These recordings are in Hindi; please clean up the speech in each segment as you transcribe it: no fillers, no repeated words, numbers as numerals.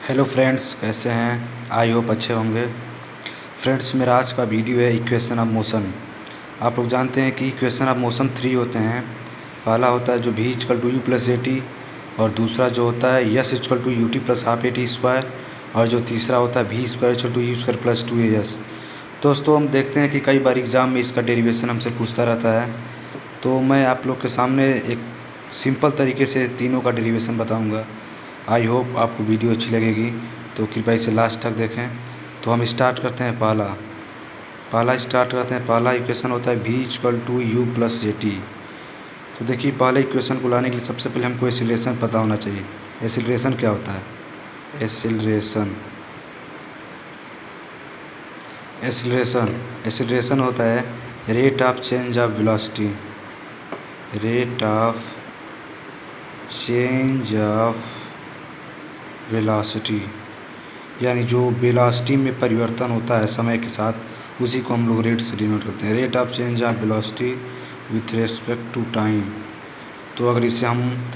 हेलो फ्रेंड्स, कैसे हैं? आई होप अच्छे होंगे। फ्रेंड्स, मेरा आज का वीडियो है इक्वेशन ऑफ मोशन। आप लोग जानते हैं कि इक्वेशन ऑफ मोशन 3 होते हैं। पहला होता है जो v equal to u plus a t, और दूसरा जो होता है s equal to u t plus half a t square, और जो तीसरा होता है v square equal to u square plus 2 AS। दोस्तों, हम देखते हैं कि कई बार एग्ज़ाम में इसका डेरिवेशन हमसे पूछता रहता है, तो मैं आप लोग के सामने एक सिंपल तरीके से तीनों का डेरिवेशन बताऊंगा। आई होप आपको वीडियो अच्छी लगेगी, तो कृपया इसे लास्ट तक देखें। तो हम स्टार्ट करते हैं। पहला इक्वेशन होता है v equal to u plus j t. तो देखिए, पहले इक्वेशन को लाने के लिए सबसे पहले हमको एक्सीलरेशन पता होना चाहिए। एक्सीलरेशन क्या होता है? एक्सीलरेशन होता है rate of change of velocity. Rate of change of velocity यानी जो वेलोसिटी में परिवर्तन होता है समय के साथ, उसी को हम लोग रेट से डिनोट करते हैं। Rate of change of velocity with respect to time. तो अगर इसे हम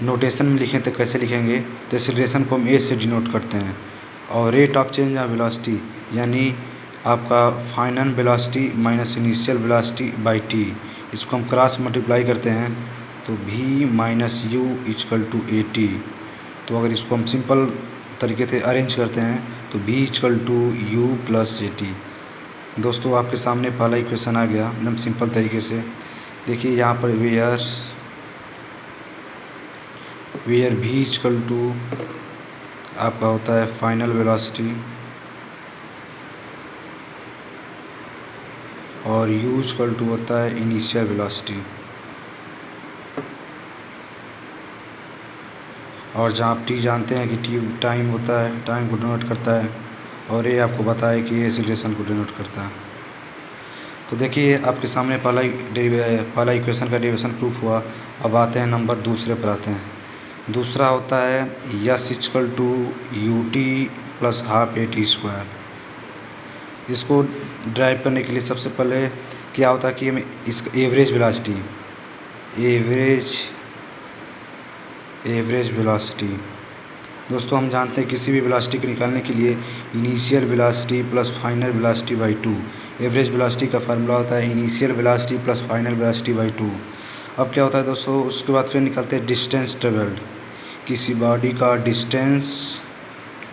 नोटेशन में लिखें तो कैसे लिखेंगे? तो एक्सीलरेशन को हम ए से डिनोट करते हैं, और rate of change of velocity यानी आपका final velocity minus initial velocity by t, इसको हम क्रॉस मल्टीप्लाई करते हैं तो v minus u equal to a t. तो अगर इसको हम सिंपल तरीके से अरेंज करते हैं तो v equal to u plus j t. दोस्तों, आपके सामने पहला इक्वेशन आ गया एकदम सिंपल तरीके से। देखिए यहाँ पर वेयर v इक्वल टू आपका होता है फाइनल वेलोसिटी, और u इक्वल टू होता है इनिशियल वेलोसिटी। और जहाँ आप टी जानते हैं कि टी टाइम होता है, टाइम को डिनोट करता है, और ये आपको बताया कि ये एक्सीलरेशन को डिनोट करता है। तो देखिए, आपके सामने पहला इक्वेशन का डेरिवेशन प्रूफ हुआ। अब आते हैं नंबर दूसरे पर आते हैं। दूसरा होता है s equal to u t plus half a t square. इसको ड्राइव करने के लिए सबसे पहले क्या होता है कि हमें इसका एवरेज वेलोसिटी। दोस्तों, हम जानते हैं किसी भी वेलोसिटी को निकालने के लिए initial velocity plus final velocity by 2। Average velocity का फार्मूला होता है initial velocity plus final velocity by 2। अब क्या होता है दोस्तों, उसके बाद फिर निकालते हैं डिस्टेंस ट्रेवल्ड। किसी बॉडी का डिस्टेंस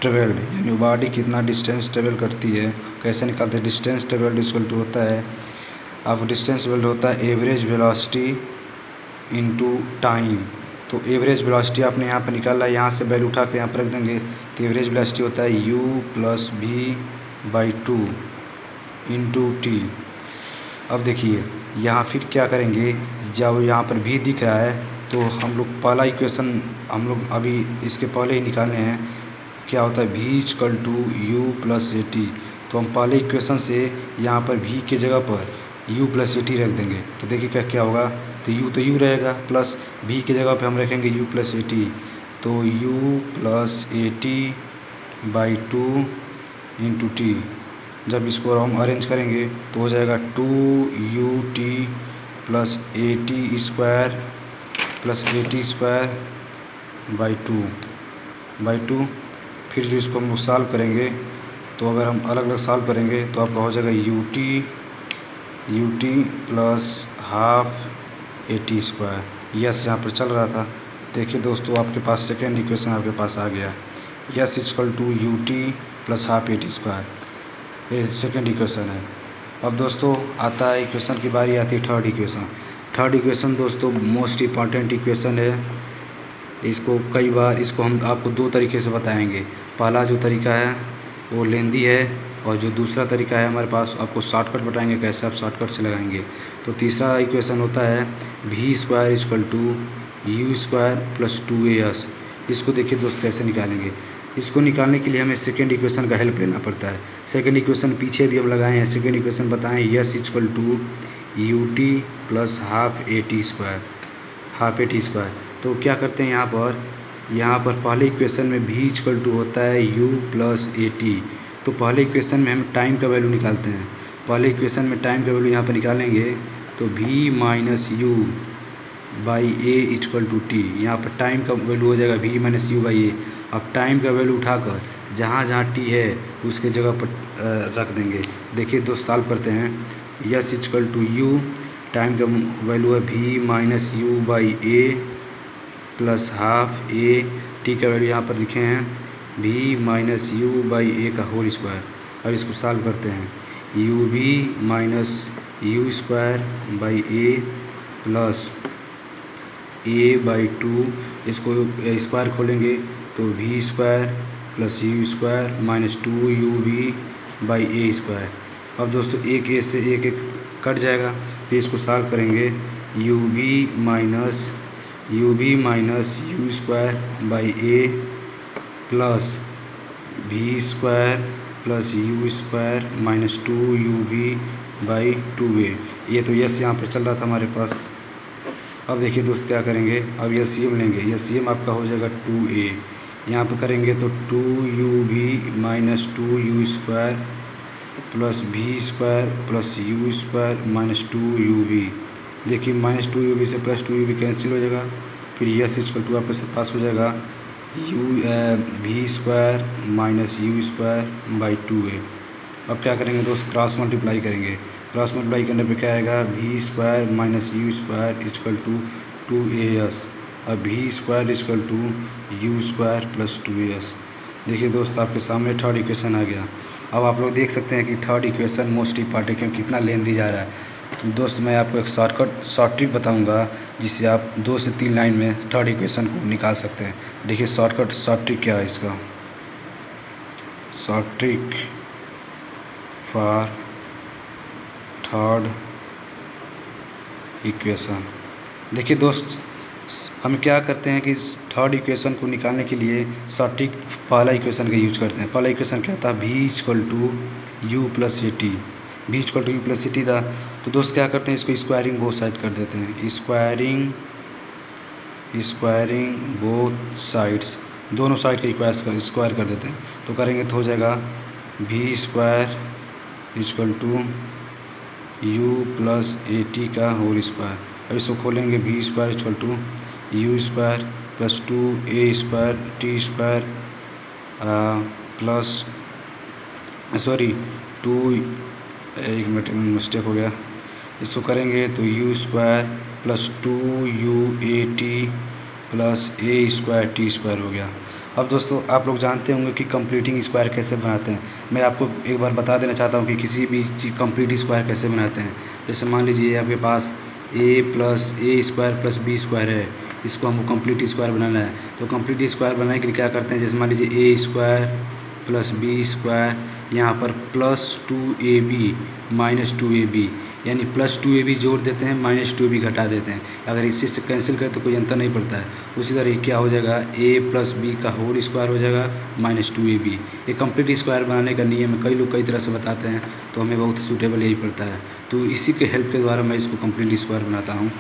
ट्रेवल्ड यानी बॉडी कितना डिस्टेंस ट्रेवल करती है, कैसे निकालते हैं? डिस्टेंस ट्रेवल्ड इक्वल टू होता है, अब डिस्टेंस ट्रेवल्ड होता है एवरेज वेलोसिटी इनटू टाइम। तो एवरेज वेलोसिटी आपने यहाँ पर निकाला है, यहाँ से वैल्यू उठा के यहाँ पर रख देंगे, तो एवरेज वेलोसिटी होता है u plus v by 2 into t. अब देखिए, यहाँ फिर क्या करेंगे, जब यहाँ पर v दिख रहा है तो हम लोग पहला इक्वेशन हम लोग अभी इसके पहले ही निकाले हैं। क्या होता है? v equal to u plus a t. तो हम पहले इक्वेशन से यहाँ पर v की जगह पर u प्लस ए टी रख देंगे, तो देखिए क्या होगा। तो u रहेगा, प्लस v की जगह पे हम रखेंगे u प्लस ए टी। तो u plus a T by 2 into T. जब इसको हम अरेंज करेंगे तो हो जाएगा 2ut plus a t square plus a t square by 2। फिर जो इसको हम लोग सॉल्व करेंगे, तो अगर हम अलग अलग सॉल्व करेंगे तो आपका हो जाएगा you t plus half a t square. Yes यहाँ पर चल रहा था। देखिए दोस्तों, आपके पास सेकेंड इक्वेशन आपके पास आ गया, s equal to u t plus half a t square. ये सेकेंड इक्वेशन है। अब दोस्तों आता है इक्वेशन की बारी आती है थर्ड इक्वेशन दोस्तों मोस्ट इम्पॉर्टेंट इक्वेशन है। इसको हम आपको दो तरीके से बताएंगे। पहला जो तरीका है वो लेंदी है, और जो दूसरा तरीका है हमारे पास, आपको शॉर्टकट बताएंगे कैसे आप शॉर्टकट से लगाएंगे। तो तीसरा इक्वेशन होता है v square equal to u square plus 2AS। इसको देखिए दोस्त कैसे निकालेंगे। इसको निकालने के लिए हमें सेकेंड इक्वेशन का हेल्प लेना पड़ता है। सेकेंड इक्वेशन पीछे भी हम लगाए हैं। सेकेंड इक्वेशन बताएं s equal to u t plus half a t square. तो क्या करते हैं यहाँ पर पहले इक्वेशन में v इक्वल टू होता है u प्लस ए टी। तो पहले इक्वेशन में हम टाइम का वैल्यू निकालते हैं। पहले इक्वेशन में टाइम का वैल्यू यहाँ पर निकालेंगे तो v minus u by a equal to t. यहाँ पर टाइम का वैल्यू हो जाएगा v minus u by a. अब टाइम का वैल्यू उठाकर जहाँ जहाँ टी है उसके जगह पर रख देंगे। देखिए दोस्त सॉल्व करते हैं। S equal to u, time का वैल्यू है v minus u by a plus half a. T का वैल्यू यहाँ पर लिखे हैं v minus u by a का होल स्क्वायर। अब इसको सॉल्व करते हैं। U v minus u square by a plus a by two, इसको स्क्वायर खोलेंगे तो v square plus u square minus two u v by a square. अब दोस्तों एक ए से एक कट जाएगा, फिर इसको सॉल्व करेंगे। U v minus u square by a plus v square plus u square minus two u v by two a. ये तो यस यहाँ पर चल रहा था हमारे पास। अब देखिए दोस्त क्या करेंगे, अब एलसीएम लेंगे। एलसीएम आपका हो जाएगा 2a, यहाँ पर करेंगे तो 2u minus 2u square plus v square plus u square minus 2u। देखिए माइनस 2u से प्लस 2u कैंसिल हो जाएगा। फिर यस इक्वल टू आपके पास हो जाएगा v square minus u square by 2a। अब क्या करेंगे दोस्त, क्रॉस मल्टीप्लाई करेंगे। क्रॉस मल्टीप्लाई करने पे क्या आएगा, v square minus u square equal to 2as। अब v square equal to u square plus 2as। देखिए दोस्त आपके सामने थर्ड इक्वेशन आ गया। अब आप लोग देख सकते हैं कि थर्ड इक्वेशन मोस्ट इंपॉर्टेंट क्यों कितना लेंथी जा रहा है। तो दोस्त मैं आपको एक शॉर्ट ट्रिक बताऊंगा जिससे आप 2 से 3 लाइन में थर्ड इक्वेशन को निकाल सकते हैं। देखिए शॉर्ट ट्रिक क्या है इसका, short trick for third equation. देखिए दोस्त हम क्या करते हैं कि थर्ड इक्वेशन को निकालने के लिए शॉर्ट ट्रिक पहला इक्वेशन का यूज करते हैं। पहला इक्वेशन क्या था, v equal to u plus a t. v equal to u plus a t था। तो दोस्त क्या करते हैं, इसको स्क्वायरिंग बोथ साइड कर देते हैं। स्क्वायरिंग बोथ साइड्स, दोनों साइड का स्क्वायर कर देते हैं। तो करेंगे तो हो जाएगा v square equal to u plus a t का होल स्क्वायर। अब इसको खोलेंगे v square equal to u square plus 2a square t square plus एक मिनट में मिस्टेक हो गया। इसको करेंगे तो u square plus 2u t plus a square t square हो गया। अब दोस्तों आप लोग जानते होंगे कि कंप्लीटिंग स्क्वायर कैसे बनाते हैं। मैं आपको एक बार बता देना चाहता हूँ कि किसी भी चीज़ कंप्लीट स्क्वायर कैसे बनाते हैं। जैसे मान लीजिए आपके पास a plus a square plus b square है, इसको हमको कंप्लीट स्क्वायर बनाना है। तो कंप्लीट स्क्वायर बनाने के लिए क्या करते हैं, जैसे मान लीजिए a square plus b square, यहाँ पर प्लस 2ab माइनस 2ab, यानी प्लस 2ab जोड़ देते हैं, माइनस 2ab घटा देते हैं। अगर इसी से कैंसिल करें तो कोई अंतर नहीं पड़ता है। उसी तरह क्या हो जाएगा, a प्लस बी का होल स्क्वायर हो जाएगा माइनस 2ab। ये कंप्लीट स्क्वायर बनाने का नियम कई लोग कई तरह से बताते हैं, तो हमें बहुत सूटेबल यही पड़ता है। तो इसी के हेल्प के द्वारा मैं इसको कंप्लीट स्क्वायर बनाता हूँ।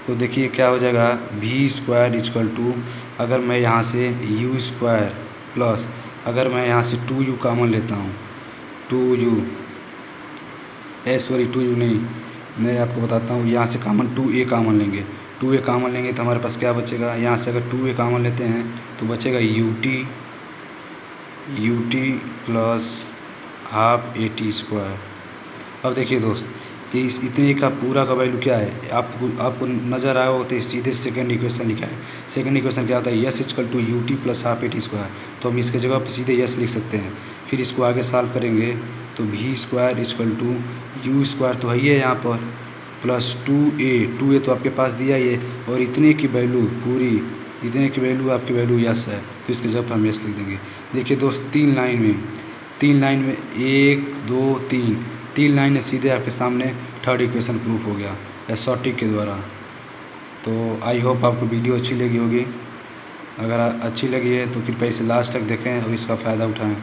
तो देखिए क्या हो जाएगा, v स्क्वायर इक्वल टू, अगर मैं यहाँ से u स्क्वायर प्लस, अगर मैं यहाँ से 2u कॉमन लेता हूँ, 2u नहीं, मैं आपको बताता हूँ। यहाँ से कॉमन 2a कॉमन लेंगे, 2a कॉमन लेंगे तो हमारे पास क्या बचेगा, यहाँ से अगर 2a कॉमन लेते हैं तो बचेगा ut plus half a t square. अब देखिए दोस्त कि इस इतने का पूरा का वैल्यू क्या है, आपको नज़र आया हो तो सीधे सेकंड इक्वेशन लिखा है। सेकंड इक्वेशन क्या होता है, s equal to u t plus half a t square. तो हम इसके जगह पर सीधे यस लिख सकते हैं। फिर इसको आगे सॉल्व करेंगे तो v square equal to u square तो है ही है यहाँ पर, प्लस 2a तो आपके पास दिया ही है, और इतने की वैल्यू आपकी वैल्यू यस है, तो इसके जगह पर हम यस लिख देंगे। देखिए दोस्त तीन लाइन में 1 2 3 लाइन सीधे आपके सामने थर्ड इक्वेशन प्रूफ हो गया शॉर्ट ट्रिक के द्वारा। तो आई होप आपको वीडियो अच्छी लगी होगी। अगर अच्छी लगी है तो फिर पैसे लास्ट तक देखें और इसका फ़ायदा उठाएं।